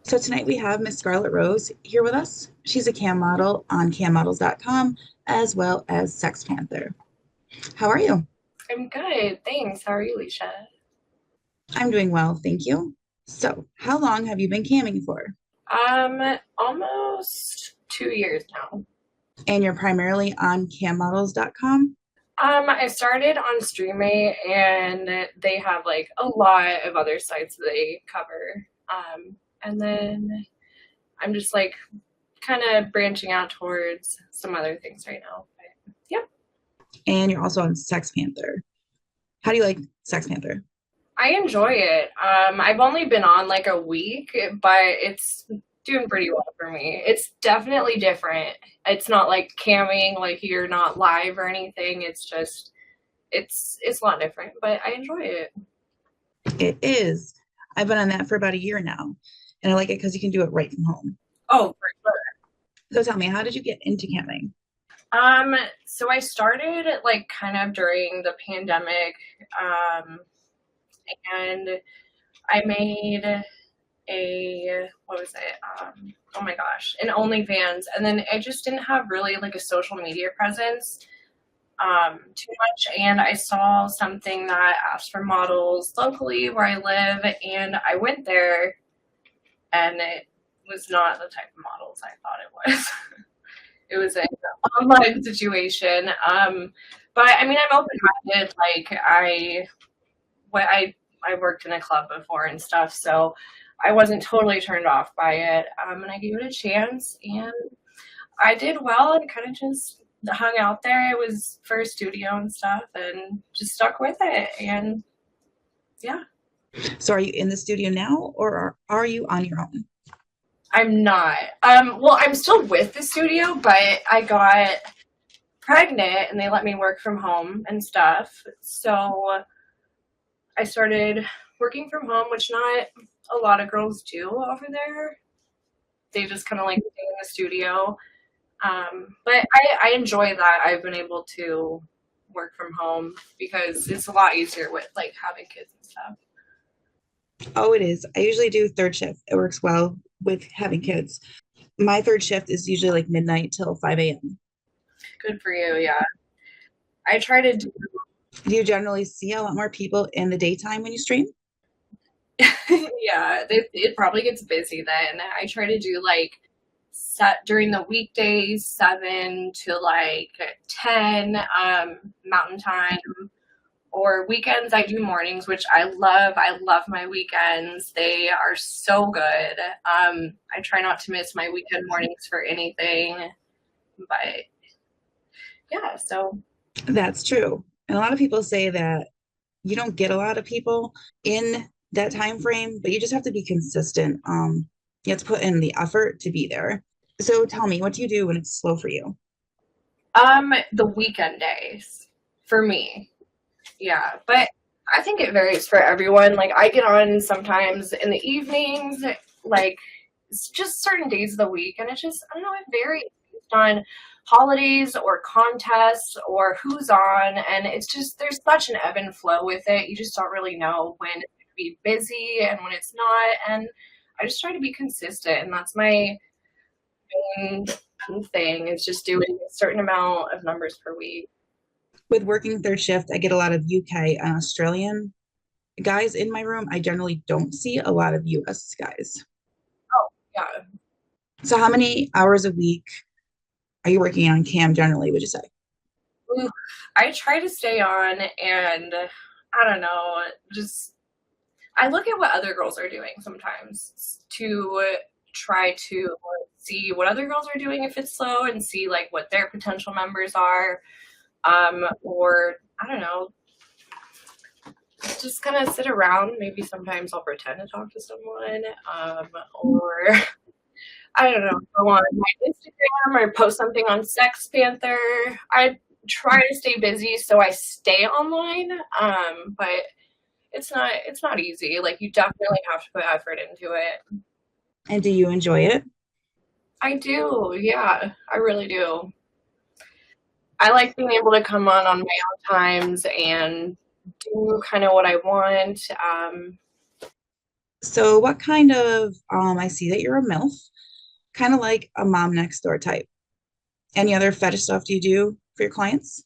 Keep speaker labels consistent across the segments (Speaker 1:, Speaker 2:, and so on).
Speaker 1: So tonight we have Miss Scarlett Rose here with us. She's a cam model on cammodels.com as well as Sex Panther. How are you?
Speaker 2: I'm good, thanks. How are you, Alicia?
Speaker 1: I'm doing well, thank you. So, how long have you been camming for?
Speaker 2: Almost 2 years now.
Speaker 1: And you're primarily on cammodels.com?
Speaker 2: I started on Streammate, and they have like a lot of other sites that they cover. And then I'm just like kind of branching out towards some other things right now. But, yeah,
Speaker 1: And you're also on Sex Panther. How do you like Sex Panther?
Speaker 2: I enjoy it. I've only been on like a week, but it's doing pretty well for me. It's definitely different. It's not like camming, like you're not live or anything. It's just it's a lot different, but I enjoy it.
Speaker 1: It is. I've been on that for about a year now, and I like it because you can do it right from home.
Speaker 2: Oh, for sure.
Speaker 1: So tell me, how did you get into camming?
Speaker 2: So I started like kind of during the pandemic, um, and I made a what was it? Oh my gosh, an OnlyFans, and then I just didn't have really like a social media presence too much. And I saw something that asked for models locally where I live, and I went there, and it was not the type of models I thought it was. It was an online situation. But I mean, I'm open-minded. Like I worked in a club before and stuff, so I wasn't totally turned off by it. And I gave it a chance, and I did well, and kind of just hung out there. It was for a studio and stuff, and just stuck with it. And yeah,
Speaker 1: So, are you in the studio now, or are you on your own?
Speaker 2: I'm not. Well, I'm still with the studio, but I got pregnant, and they let me work from home and stuff. So I started working from home, which not a lot of girls do over there. They just kind of like stay in the studio. But I enjoy that I've been able to work from home because it's a lot easier with like having kids and stuff.
Speaker 1: Oh, it is. I usually do third shift. It works well with having kids. My third shift is usually like midnight till 5 a.m.
Speaker 2: Good for you, yeah. I try to do,
Speaker 1: Do you generally see a lot more people in the daytime when you stream?
Speaker 2: yeah, it probably gets busy then. I try to do like set during the weekdays, 7 to like 10 mountain time, or weekends I do mornings, which I love. I love my weekends. They are so good. I try not to miss my weekend mornings for anything, but yeah, so
Speaker 1: That's true. And a lot of people say that you don't get a lot of people in that time frame, but you just have to be consistent. You have to put in the effort to be there. So tell me, what do you do when it's slow for you?
Speaker 2: the weekend days for me. Yeah, but I think it varies for everyone. Like I get on sometimes in the evenings, like it's just certain days of the week, and it just I don't know, it varies based on holidays or contests or who's on, and it's just there's such an ebb and flow with it. You just don't really know when it's going to be busy and when it's not, and I just try to be consistent, and that's my main thing is just doing a certain amount of numbers per week.
Speaker 1: With working third shift, I get a lot of UK and Australian guys in my room. I generally don't see a lot of US guys.
Speaker 2: Oh, yeah.
Speaker 1: So how many hours a week are you working on cam generally, would you say?
Speaker 2: Ooh, I try to stay on, and I don't know, just I look at what other girls are doing sometimes to try to see what other girls are doing if it's slow and see like what their potential members are. Or I don't know, just kind of sit around. Maybe sometimes I'll pretend to talk to someone, or I don't know, go on my Instagram or post something on Sex Panther. I try to stay busy so I stay online, but it's not easy. Like you definitely have to put effort into it.
Speaker 1: And do you enjoy it?
Speaker 2: I do, yeah, I really do. I like being able to come on my own times and do kind of what I want.
Speaker 1: So what kind of I see that you're a MILF, kind of like a mom next door type. Any other fetish stuff do you do for your clients?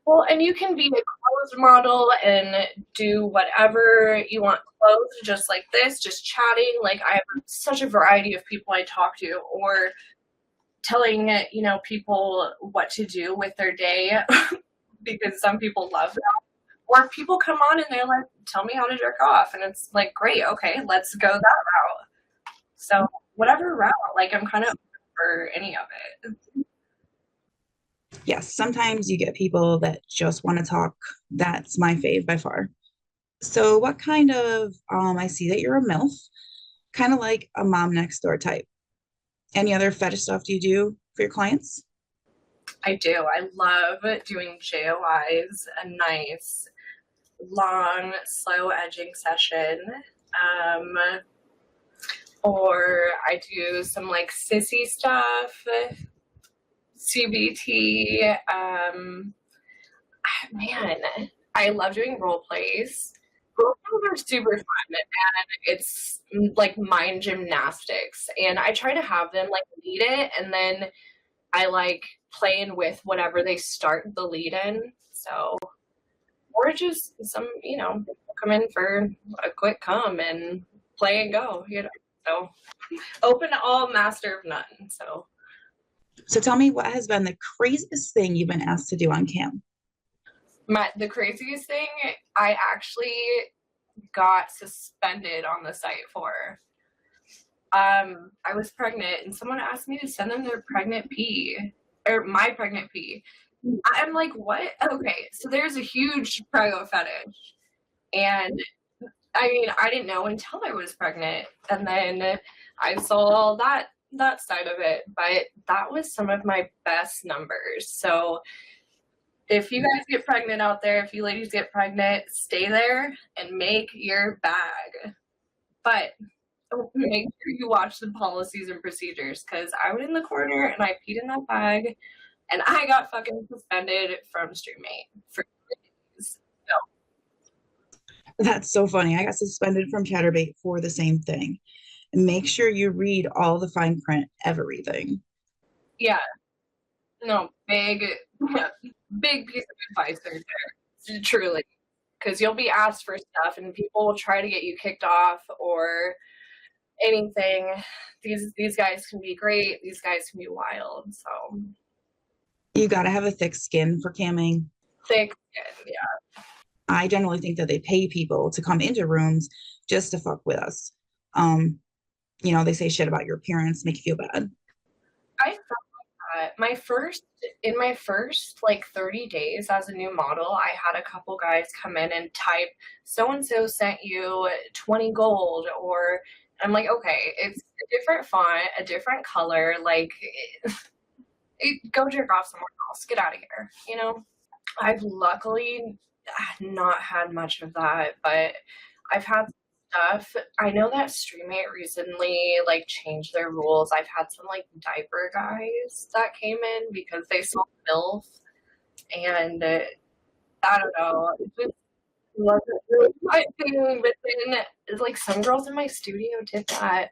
Speaker 2: Well, and you can be a clothes model and do whatever you want clothes, just like this, just chatting. Like I have such a variety of people I talk to, or telling people what to do with their day because some people love that. Or people come on and they're like, tell me how to jerk off. And it's like, great, okay, let's go that route. So whatever route, like I'm kind of for any of it.
Speaker 1: Yes, sometimes you get people that just want to talk. That's my fave by far. So what kind of I see that you're a MILF, kind of like a mom next door type. Any other fetish stuff do you do for your clients?
Speaker 2: I do. I love doing JOIs, a nice, long, slow edging session. Um, or I do some like sissy stuff, CBT. Man, I love doing role plays. Role plays are super fun, and it's like mind gymnastics. And I try to have them like lead it, and then I like playing with whatever they start the lead in. So, or just some, come in for a quick come and play and go. So, open to all, master of none. So,
Speaker 1: So tell me what has been the craziest thing you've been asked to do on cam?
Speaker 2: the craziest thing I actually got suspended on the site for. I was pregnant and someone asked me to send them their pregnant pee, or my pregnant pee. I'm like, what? Okay, so there's a huge prego fetish. And I mean, I didn't know until I was pregnant. And then I saw that side of it, but that was some of my best numbers. So if you guys get pregnant out there, if you ladies get pregnant, stay there and make your bag. But make sure you watch the policies and procedures, because I went in the corner and I peed in that bag and I got fucking suspended from StreamMate for 3 days.
Speaker 1: That's so funny. I got suspended from Chatterbait for the same thing. And make sure you read all the fine print, everything.
Speaker 2: Yeah, no, big piece of advice there, truly. Because you'll be asked for stuff and people will try to get you kicked off or anything. These guys can be great. These guys can be wild. So
Speaker 1: You got to have a thick skin for camming.
Speaker 2: thick skin, yeah.
Speaker 1: I generally think that they pay people to come into rooms just to fuck with us. Um, they say shit about your appearance, make you feel bad.
Speaker 2: I felt like that. In my first like 30 days as a new model, I had a couple guys come in and type, so and so sent you 20 gold, or I'm like, okay, it's a different font, a different color, like go jerk off somewhere else, get out of here. I've luckily not had much of that, but I've had stuff. I know that StreamMate recently like changed their rules. I've had some like diaper guys that came in because they saw MILF, and I don't know, it just wasn't really my thing. But then like some girls in my studio did that,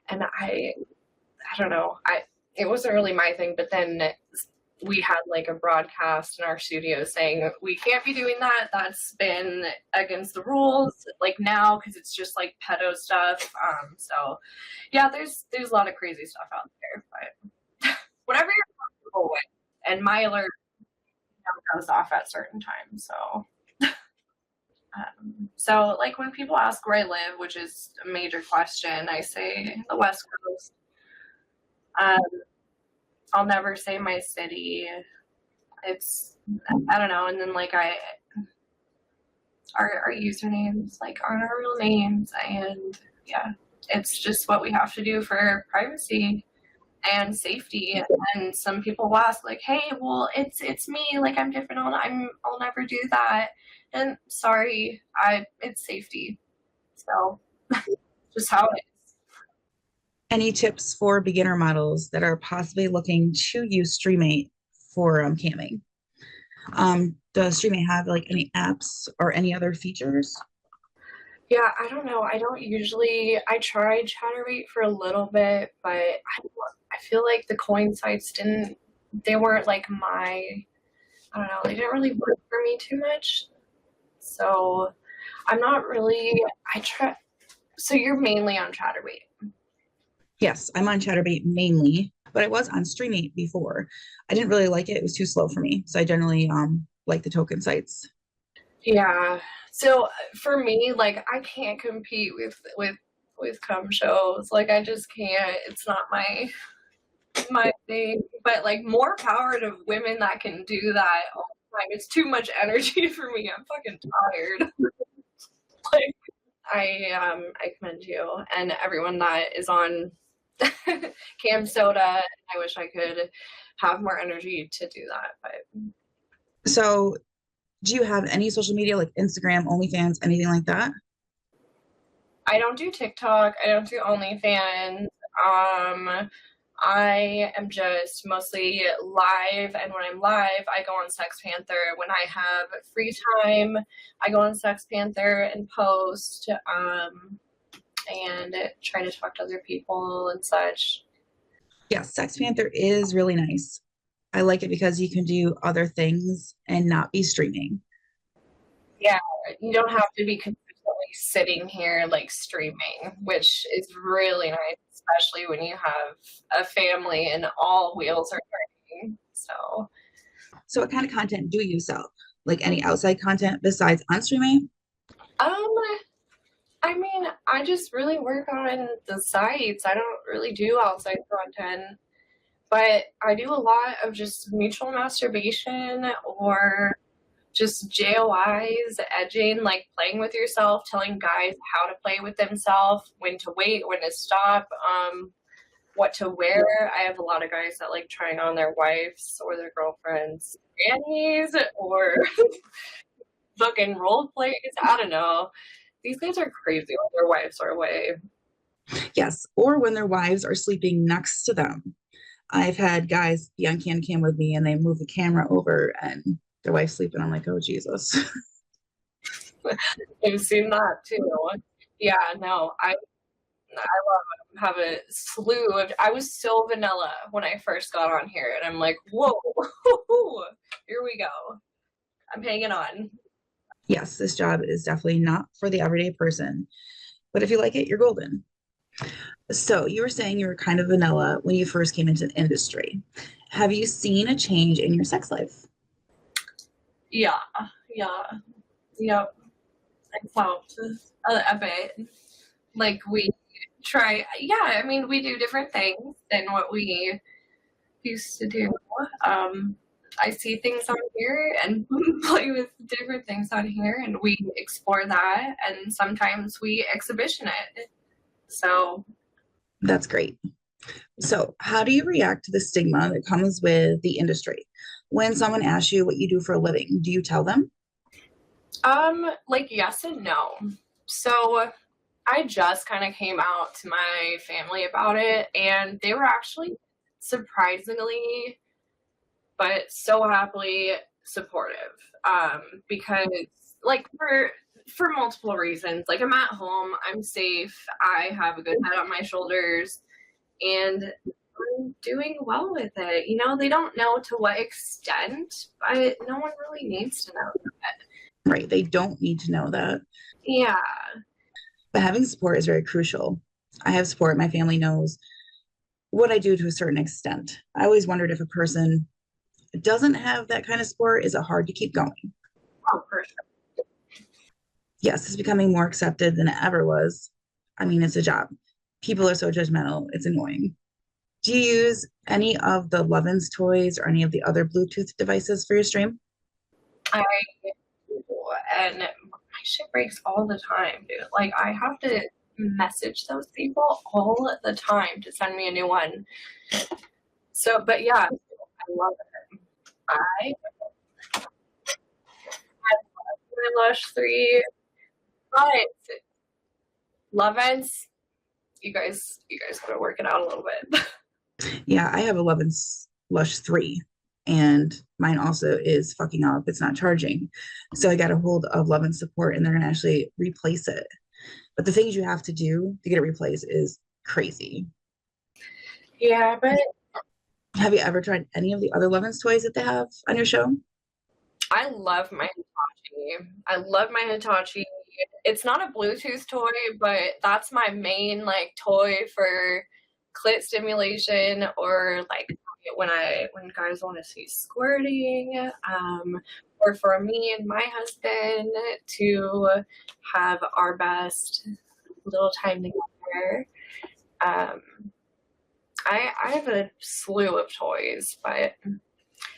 Speaker 2: and I don't know. It wasn't really my thing, but then we had like a broadcast in our studio saying we can't be doing that. That's been against the rules, like now, because it's just like pedo stuff. So yeah, there's a lot of crazy stuff out there, but whatever you're comfortable with. And my alert goes off at certain times. So like when people ask where I live, which is a major question, I say the West Coast. Um, I'll never say my city. It's, I don't know. And then like our usernames like aren't our real names, and yeah, it's just what we have to do for privacy and safety. And some people will ask like, hey, well, it's me, like I'm different. I'll never do that. And sorry, it's safety. So just how it is.
Speaker 1: Any tips for beginner models that are possibly looking to use StreamMate for camming? Does StreamMate have like any apps or any other features?
Speaker 2: Yeah, I don't know. I don't usually. I tried Chatterbait for a little bit, but I feel like the coin sites didn't. They weren't like my. I don't know. They didn't really work for me too much. So I'm not really. I try. So you're mainly on Chatterbait.
Speaker 1: Yes, I'm on Chatterbait mainly, but I was on Streamate before. I didn't really like it. It was too slow for me. So I generally like the token sites.
Speaker 2: Yeah. So for me, like I can't compete with cum shows. Like I just can't. It's not my thing. But like more power to women that can do that all the time. It's too much energy for me. I'm fucking tired. Like I commend you and everyone that is on Cam Soda. I wish I could have more energy to do that, but
Speaker 1: So do you have any social media like Instagram, OnlyFans, anything like that?
Speaker 2: I don't do TikTok. I don't do OnlyFans. I am just mostly live, and when I'm live, I go on Sex Panther. When I have free time, I go on Sex Panther and post, and try to talk to other people and such.
Speaker 1: Yes, Sex Panther is really nice. I like it because you can do other things and not be streaming.
Speaker 2: Yeah, you don't have to be consistently sitting here like streaming, which is really nice, especially when you have a family and all wheels are turning. So,
Speaker 1: So what kind of content do you sell? Like any outside content besides on streaming?
Speaker 2: um, I mean, I just really work on the sites. I don't really do outside content, but I do a lot of just mutual masturbation or just JOIs, edging, like playing with yourself, telling guys how to play with themselves, when to wait, when to stop, what to wear. I have a lot of guys that like trying on their wives or their girlfriends' panties or fucking role plays. I don't know. These guys are crazy when their wives are away.
Speaker 1: Yes, or when their wives are sleeping next to them. I've had guys be on cam with me and they move the camera over and their wife's sleeping. I'm like, oh Jesus.
Speaker 2: I've seen that too. Yeah, no, have a slew of. I was so vanilla when I first got on here, and I'm like, whoa, here we go. I'm hanging on.
Speaker 1: Yes, this job is definitely not for the everyday person, but if you like it, you're golden. So you were saying you were kind of vanilla when you first came into the industry. Have you seen a change in your sex life?
Speaker 2: Yeah, yeah, yep. I felt a bit like we try. Yeah, I mean, we do different things than what we used to do. I see things on here and play with different things on here, and we explore that, and sometimes we exhibition it. So,
Speaker 1: That's great. So, how do you react to the stigma that comes with the industry? When someone asks you what you do for a living, do you tell them?
Speaker 2: like yes and no. So I just kind of came out to my family about it, and they were actually surprisingly, but so happily supportive. Because like for multiple reasons, like I'm at home, I'm safe, I have a good head on my shoulders, and I'm doing well with it. You know, they don't know to what extent, but no one really needs to know that.
Speaker 1: Right. They don't need to know that.
Speaker 2: Yeah.
Speaker 1: But having support is very crucial. I have support. My family knows what I do to a certain extent. I always wondered if a person doesn't have that kind of support, is it hard to keep going?
Speaker 2: Oh, for sure.
Speaker 1: Yes, it's becoming more accepted than it ever was. I mean, it's a job. People are so judgmental. It's annoying. Do you use any of the Lovin's toys or any of the other Bluetooth devices for your stream?
Speaker 2: I do, and my shit breaks all the time, dude. Like I have to message those people all the time to send me a new one. So, but yeah, I love it. I had my Lush 3, but Lovense, you guys gotta work it out a little bit.
Speaker 1: Yeah, I have a Lovin's Lush 3 and mine also is fucking up. It's not charging. So I got a hold of Lovin's support and they're gonna actually replace it. but the things you have to do to get it replaced is crazy.
Speaker 2: Yeah, but
Speaker 1: Have you ever tried any of the other Lovin's toys that they have on your show?
Speaker 2: I love my Hitachi. I love my Hitachi. It's not a Bluetooth toy, but that's my main like toy for clit stimulation or like when guys want to see squirting, or for me and my husband to have our best little time together. Um, I have a slew of toys, but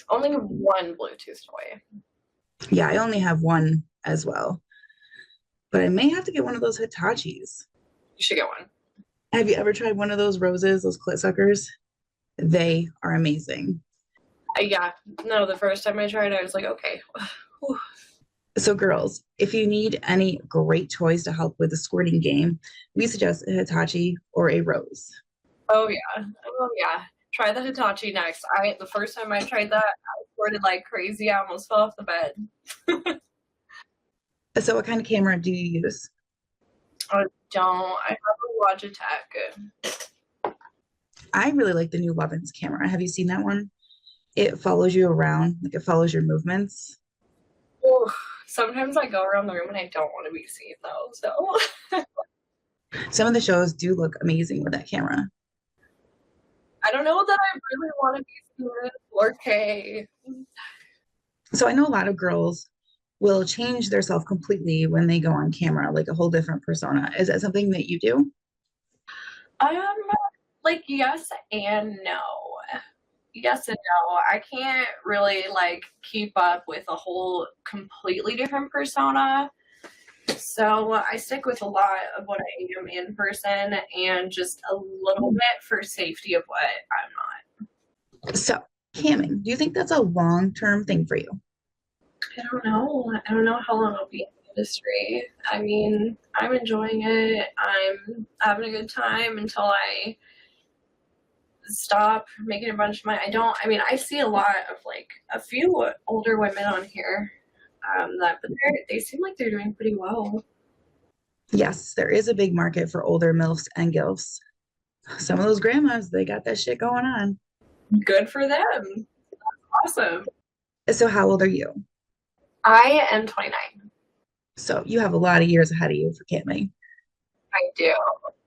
Speaker 2: only one Bluetooth toy.
Speaker 1: Yeah, I only have one as well, but I may have to get one of those Hitachis.
Speaker 2: You should get one.
Speaker 1: Have you ever tried one of those roses, those clit suckers? They are amazing.
Speaker 2: Yeah, no, the first time I tried it, I was like, okay.
Speaker 1: So, girls, if you need any great toys to help with the squirting game, we suggest a Hitachi or a rose.
Speaker 2: Oh yeah, oh yeah. Try the Hitachi next. The first time I tried that, I squirted like crazy. I almost fell off the bed.
Speaker 1: So, what kind of camera do you use?
Speaker 2: I don't. I have a Logitech.
Speaker 1: I really like the new Lovin's camera. Have you seen that one? It follows you around, like it follows your movements.
Speaker 2: Ooh, sometimes I go around the room and I don't want to be seen though. So
Speaker 1: Some of the shows do look amazing with that camera.
Speaker 2: I don't know that I really want to be seen in 4K.
Speaker 1: So, I know a lot of girls will change their self completely when they go on camera, like a whole different persona. Is that something that you do?
Speaker 2: Um, like yes and no. Yes and no. I can't really like keep up with a whole completely different persona. So I stick with a lot of what I am in person and just a little bit for safety of what I'm not.
Speaker 1: So, camming, do you think that's a long-term thing for you?
Speaker 2: I don't know. I don't know how long I'll be in the industry. I mean, I'm enjoying it. I'm having a good time until I stop making a bunch of money. I mean, I see a lot of like a few older women on here but they seem like they're doing pretty well.
Speaker 1: Yes, there is a big market for older MILFs and GILFs. Some of those grandmas, they got that shit going on.
Speaker 2: Good for them. Awesome.
Speaker 1: So, how old are you?
Speaker 2: I am 29.
Speaker 1: So, you have a lot of years ahead of you for camming.
Speaker 2: I do.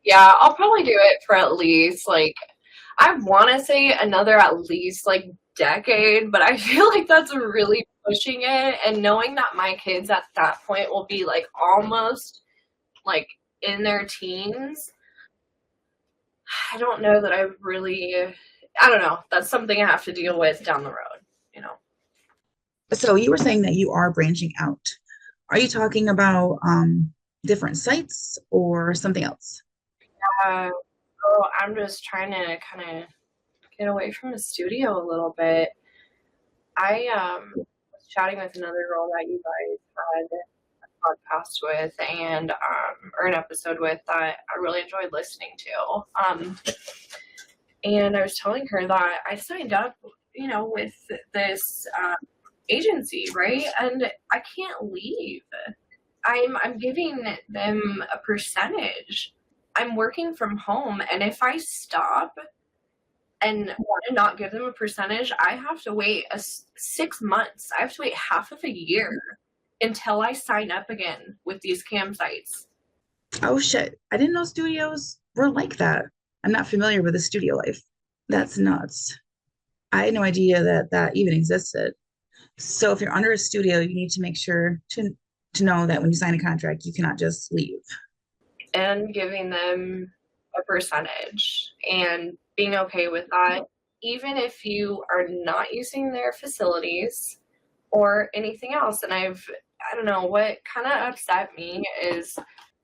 Speaker 2: Yeah, I'll probably do it for at least like I want to say another at least like decade, but I feel like that's really pushing it. And knowing that my kids at that point will be like almost like in their teens, I don't know that I don't know. That's something I have to deal with down the road, you know.
Speaker 1: So, you were saying that you are branching out. Are you talking about different sites or something else?
Speaker 2: So I'm just trying to kind of get away from the studio a little bit. I was chatting with another girl that you guys had a podcast with and or an episode with that I really enjoyed listening to. And I was telling her that I signed up, you know, with this agency, right? And I can't leave. I'm giving them a percentage. I'm working from home, and if I stop and want to not give them a percentage, I have to wait 6 months. I have to wait half of a year until I sign up again with these campsites.
Speaker 1: Oh shit. I didn't know studios were like that. I'm not familiar with the studio life. That's nuts. I had no idea that that even existed. So if you're under a studio, you need to make sure to know that when you sign a contract, you cannot just leave.
Speaker 2: And giving them a percentage and being okay with that, even if you are not using their facilities or anything else. And I don't know, what kind of upset me is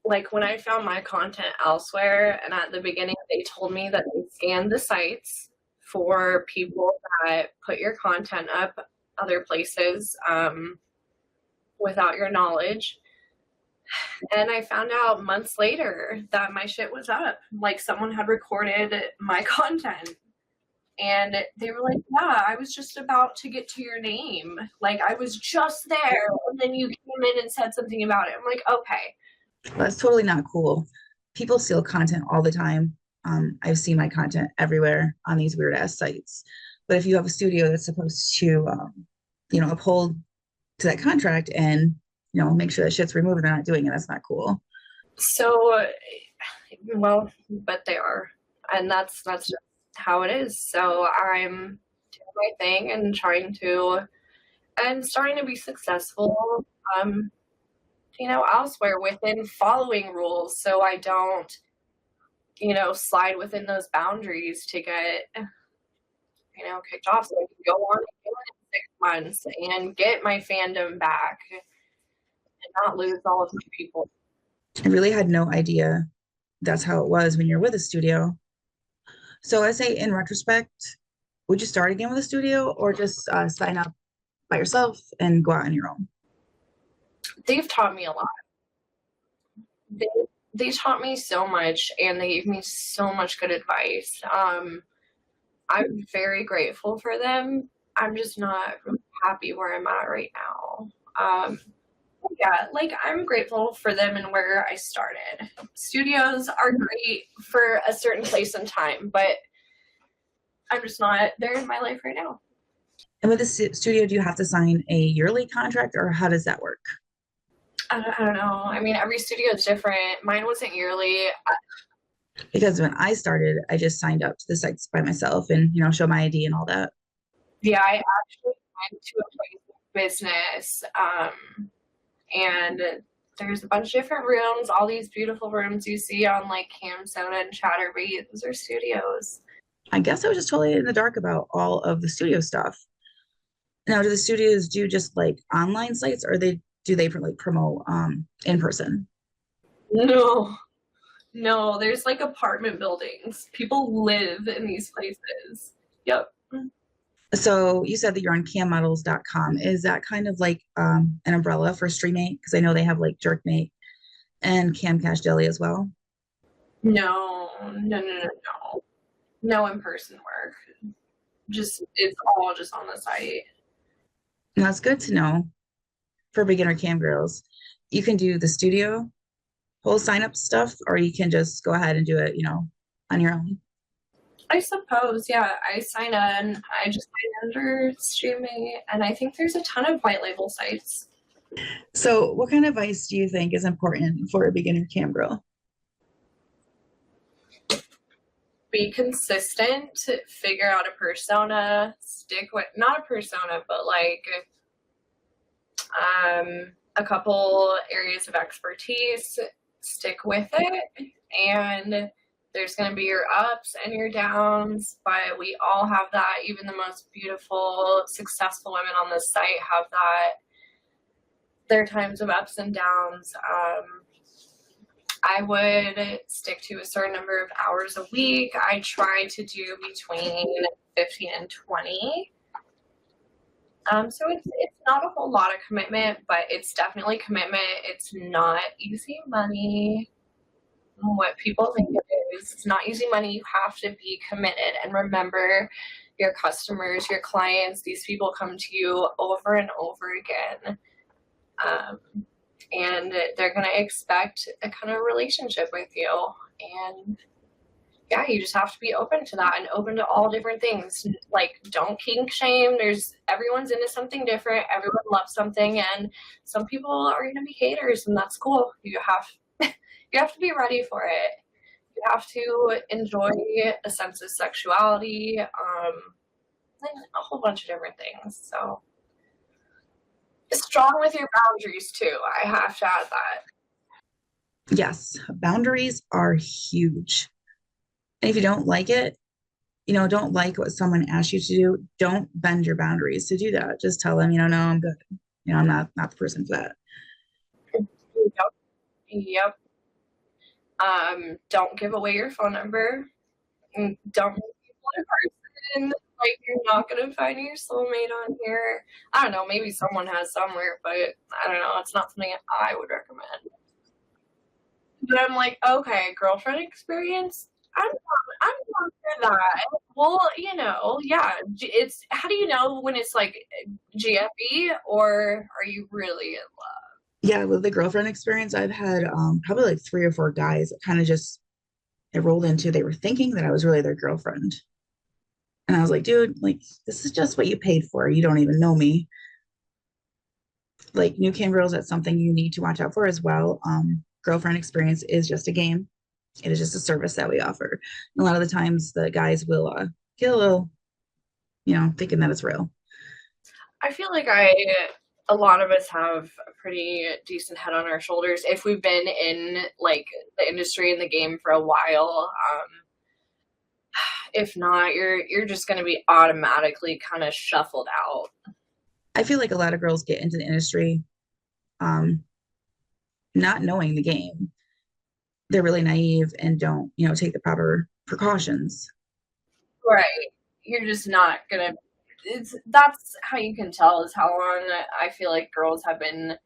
Speaker 2: like when I found my content elsewhere, and at the beginning they told me that they scanned the sites for people that put your content up other places without your knowledge. And I found out months later that my shit was up. Like someone had recorded my content. And they were like, yeah, I was just about to get to your name. Like I was just there. And then you came in and said something about it. I'm like, okay.
Speaker 1: That's totally not cool. People steal content all the time. I've seen my content everywhere on these weird ass sites. But if you have a studio that's supposed to, uphold to that contract and, make sure that shit's removed, they're not doing it. That's not cool.
Speaker 2: So, well, but they are, and that's just how it is. So I'm doing my thing and starting to be successful, elsewhere within following rules, so I don't, slide within those boundaries to get, kicked off, so I can go on in 6 months and get my fandom back and not lose all of my people.
Speaker 1: I really had no idea that's how it was when you're with a studio. So I say in retrospect, would you start again with a studio or just sign up by yourself and go out on your own?
Speaker 2: They've taught me a lot. They taught me so much, and they gave me so much good advice. I'm very grateful for them. I'm just not really happy where I'm at right now. Yeah, like I'm grateful for them and where I started. Studios are great for a certain place and time, but I'm just not there in my life right now.
Speaker 1: And with the studio, do you have to sign a yearly contract or how does that work?
Speaker 2: I don't know. I mean, every studio is different. Mine wasn't yearly.
Speaker 1: Because when I started, I just signed up to the sites by myself and, show my ID and all that.
Speaker 2: Yeah, I actually went to a place of business, and there's a bunch of different rooms, all these beautiful rooms you see on like CamSoda and Chaturbate. Those are studios.
Speaker 1: I guess I was just totally in the dark about all of the studio stuff. Now, do the studios do just like online sites or do they like promote in person?
Speaker 2: No, there's like apartment buildings. People live in these places. Yep.
Speaker 1: So you said that you're on cammodels.com. Is that kind of like an umbrella for Streamate? Because I know they have like Jerkmate and Camcash Deli as well.
Speaker 2: No. No in-person work. It's all just on the site.
Speaker 1: And that's good to know for beginner cam girls. You can do the studio whole sign up stuff, or you can just go ahead and do it, on your own.
Speaker 2: I suppose, yeah. I just sign under Streamate, and I think there's a ton of white label sites.
Speaker 1: So what kind of advice do you think is important for a beginner cam girl?
Speaker 2: Be consistent, figure out a persona, stick with, not a persona, but like a couple areas of expertise, stick with it, and there's going to be your ups and your downs, but we all have that. Even the most beautiful, successful women on this site have that. There are times of ups and downs. I would stick to a certain number of hours a week. I try to do between 15 and 20. So it's not a whole lot of commitment, but it's definitely commitment. It's not easy money. What people think it is. It's not easy money. You have to be committed. And remember, your customers, your clients, these people come to you over and over again. And they're going to expect a kind of relationship with you. And yeah, you just have to be open to that and open to all different things. Like, don't kink shame. Everyone's into something different. Everyone loves something. And some people are going to be haters, and that's cool. You have to be ready for it. You have to enjoy a sense of sexuality, and a whole bunch of different things. So strong with your boundaries too. I have to add that.
Speaker 1: Yes, boundaries are huge. And if you don't like it, don't like what someone asks you to do, don't bend your boundaries to do that. Just tell them, no, I'm good. I'm not the person for that.
Speaker 2: Yep. Don't give away your phone number. Don't make people in person. Like, you're not gonna find your soulmate on here. I don't know, maybe someone has somewhere, but I don't know, it's not something I would recommend. But I'm like, okay, girlfriend experience, I'm down for that. Well, yeah, it's, how do you know when it's like GFE or are you really in love?
Speaker 1: Yeah, with the girlfriend experience, I've had probably like 3 or 4 guys that kind of just it rolled into they were thinking that I was really their girlfriend. And I was like, dude, like this is just what you paid for. You don't even know me. Like new cam girls, that's something you need to watch out for as well. Girlfriend experience is just a game. It is just a service that we offer. And a lot of the times the guys will get a little, thinking that it's real.
Speaker 2: I feel like a lot of us have a pretty decent head on our shoulders if we've been in like the industry and the game for a while. If not, you're just going to be automatically kind of shuffled out.
Speaker 1: I feel like a lot of girls get into the industry um, not knowing the game. They're really naive and don't, take the proper precautions.
Speaker 2: Right. You're just not gonna. It's that's how you can tell is how long I feel like girls have been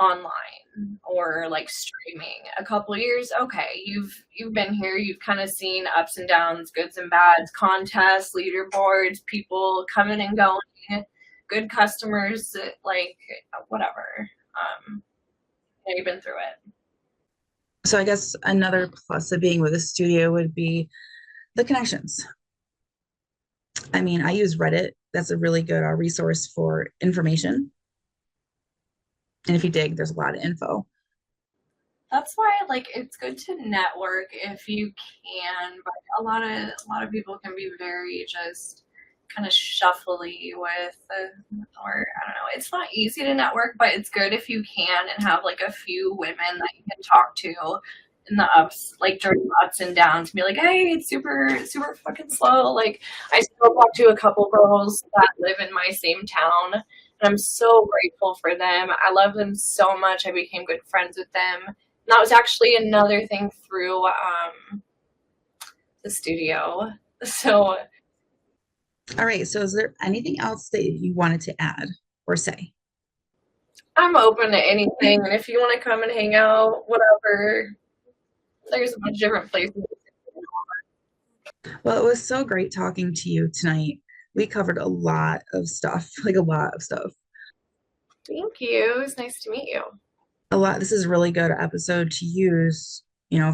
Speaker 2: online or like streaming. A couple years, okay, you've been here. You've kind of seen ups and downs, goods and bads, contests, leaderboards, people coming and going, good customers, like whatever. You've been through it.
Speaker 1: So I guess another plus of being with a studio would be the connections. I mean, I use Reddit. That's a really good resource for information. And if you dig, there's a lot of info.
Speaker 2: That's why like it's good to network if you can, but a lot of people can be very just kind of shuffly with or I don't know. It's not easy to network, but it's good if you can and have like a few women that you can talk to in the ups, like during the ups and downs, and be like, hey, it's super super fucking slow. Like I still talk to a couple girls that live in my same town, and I'm so grateful for them. I love them so much. I became good friends with them. And that was actually another thing through the studio. So
Speaker 1: All right. So is there anything else that you wanted to add or say?
Speaker 2: I'm open to anything, and if you want to come and hang out, whatever, there's a bunch of different places.
Speaker 1: Well, it was so great talking to you tonight. We covered a lot of stuff, like a lot of stuff.
Speaker 2: Thank you. It's nice to meet you.
Speaker 1: A lot. This is a really good episode to use,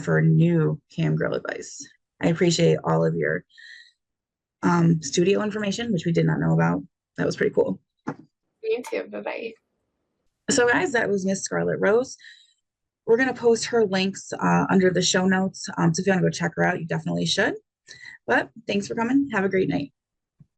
Speaker 1: for new cam girl advice. I appreciate all of your studio information, which we did not know about. That was pretty cool.
Speaker 2: You too. Bye bye.
Speaker 1: So, guys, that was Miss Scarlett Rose. We're going to post her links under the show notes. So if you want to go check her out, you definitely should. But thanks for coming. Have a great night.